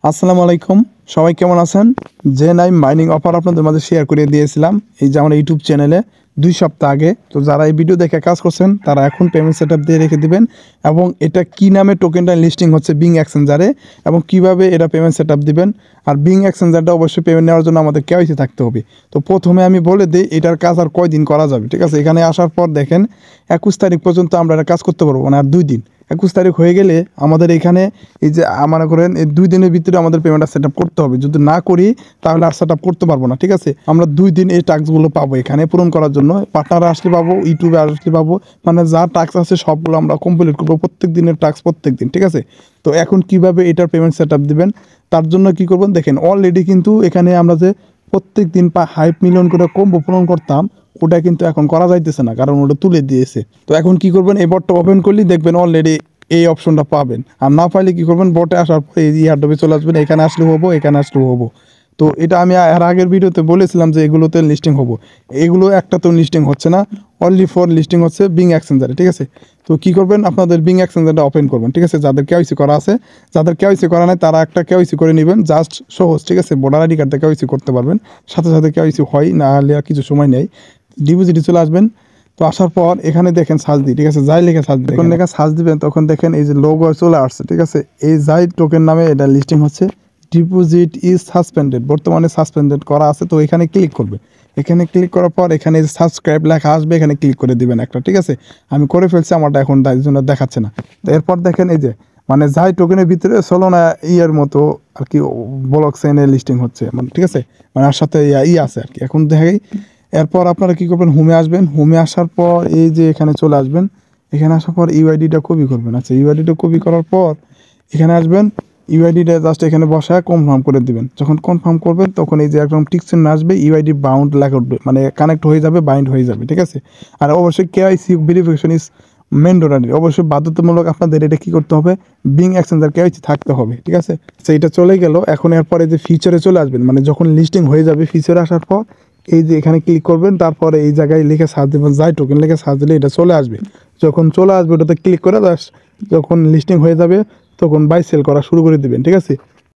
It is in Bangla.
আসসালামু আলাইকুম, সবাই কেমন আছেন? জেন মাইনিং অফার আপনাদের মাঝে শেয়ার করে দিয়েছিলাম এই যে আমার ইউটিউব চ্যানেলে 2 সপ্তাহ আগে। তো যারা এই ভিডিও দেখে কাজ করছেন তারা এখন পেমেন্ট সেটআপ দিয়ে রেখে দিবেন। এবং এটা কি নামে টোকেনটা লিস্টিং হচ্ছে বিং এক্সচেঞ্জারে এবং কিভাবে এটা পেমেন্ট সেটআপ দিবেন। আর বিং এক্সচেঞ্জারটা অবশ্যই পেমেন্ট নেওয়ার জন্য আমাদের কেওয়াইসি থাকতে হবে। তো প্রথমে আমি বলে দিই এটার কাজ আর কয়দিন করা যাবে। ঠিক আছে, এখানে আসার পর দেখেন 21 তারিখ পর্যন্ত আমরা এটা কাজ করতে পারবো, মানে আর 2 দিন। 21 তারিখ হয়ে গেলে আমাদের এখানে এই যে মনে করেন এই 2 দিনের ভিতরে আমাদের পেমেন্টটা সেট আপ করতে হবে। যদি না করি তাহলে আর সেট আপ করতে পারবো না। ঠিক আছে, আমরা 2 দিন এই টাস্কগুলো পাবো এখানে পূরণ করার জন্য। পার্টনার আসলে পাবো, ইউটিউবে আসলে পাবো, মানে যা টাস্ক আছে সবগুলো আমরা কমপ্লিট করবো, প্রত্যেক দিনের টাস্ক প্রত্যেক দিন। ঠিক আছে, তো এখন কিভাবে এটার পেমেন্ট সেট আপ দিবেন তার জন্য কি করবেন দেখেন, অলরেডি কিন্তু এখানে আমরা যে প্রত্যেক দিন 5 মিলিয়ন করে কম্বো পূরণ করতাম ওটা কিন্তু এখন করা যাইতেছে না, কারণ ওটা তুলে দিয়েছে। তো এখন কি করবেন, এই বটটা ওপেন করলেই দেখবেন অলরেডি এই অপশনটা পাবেন। আর না পাইলে কি করবেন, বটে আসার পর এই ইয়ারডবে চলে আসবেন, এখানে আসলেও হবো, এখানে আসলেও হবো। তো এটা আমি আর আগের ভিডিওতে বলেছিলাম যে এগুলোতে লিস্টিং হবো, এগুলো একটাতেও লিস্টিং হচ্ছে না, অনলি ফর লিস্টিং হচ্ছে বিং এক্সচেঞ্জারে। ঠিক আছে, তো কী করবেন, আপনাদের বিং এক্সচেঞ্জারটা ওপেন করবেন। ঠিক আছে, যাদের কেওয়াইসি করা আছে, যাদের কেওয়াইসি করা নাই তারা একটা কেওয়াইসি করে নেবেন, জাস্ট সহজ। ঠিক আছে, ভোটার আইডি কার্ডে কেওয়াইসি করতে পারবেন, সাথে সাথে কেওয়াইসি হয়, না হলে আর কিছু সময় নেই। ডিপোজিটে চলে আসবেন। তো আসার পর এখানে দেখেন সার্চ দিই। ঠিক আছে, যাই লিখে সার্চ দিই, যখন লেখা সার্চ দিবেন তখন দেখেন এই যে লোগো চলে আসছে। ঠিক আছে, এই যাই টোকেন নামে এটা লিস্টিং হচ্ছে। ডিপোজিট ইজ সাসপেন্ডেড, বর্তমানে সাসপেন্ডেড করা আছে। তো এখানে ক্লিক করবে, এখানে ক্লিক করার পর এখানে সাবস্ক্রাইব লেখা আসবে, এখানে ক্লিক করে দিবেন একটা। ঠিক আছে, আমি করে ফেলছি, আমারটা এখন তাই জন্য দেখাচ্ছে না। তো এরপর দেখেন এই যে মানে যাই টোকেনের ভিতরে সোলোনা ইয়ার মতো আর কি ব্লক চেইনে লিস্টিং হচ্ছে, মানে ঠিক আছে, মানে আর সাথে আছে আর কি। এখন দেখাই, এরপর আপনারা কী করবেন, হোমে আসবেন। হোমে আসার পর এই যে এখানে চলে আসবেন, এখানে আসার পর ইউআইডিটা কপি করবেন। আচ্ছা, ইউআইডিটা কপি করার পর এখানে আসবেন, ইউআইডিটা জাস্ট এখানে বসায় কনফার্ম করে দিবেন। যখন কনফার্ম করবেন তখন এই যে একদম টিক চিহ্ন আসবে, ইউআইডি বাউন্ড লেখা উঠবে, মানে কানেক্ট হয়ে যাবে, বাইন্ড হয়ে যাবে। ঠিক আছে, আর অবশ্যই কেওয়াইসি ভেরিফিকেশন ইজ ম্যান্ডেটরি, অবশ্যই বাধ্যতামূলক আপনাদের এটা কী করতে হবে, বিং এক্সচেঞ্জার কেওয়াইসি থাকতে হবে। ঠিক আছে, সেইটা চলে গেল। এখন এরপরে যে ফিচারে চলে আসবেন, মানে যখন লিস্টিং হয়ে যাবে ফিচারে আসার পর এই যে এখানে ক্লিক করবেন, তারপরে এই জায়গায় লিখে সার্চ দেবেন, যাই টোকেন লিখে সার্চ দিলে এটা চলে আসবে। যখন চলে আসবে ওটাতে ক্লিক করে যখন লিস্টিং হয়ে যাবে তখন বাই সেল করা শুরু করে দিবেন। ঠিক আছে,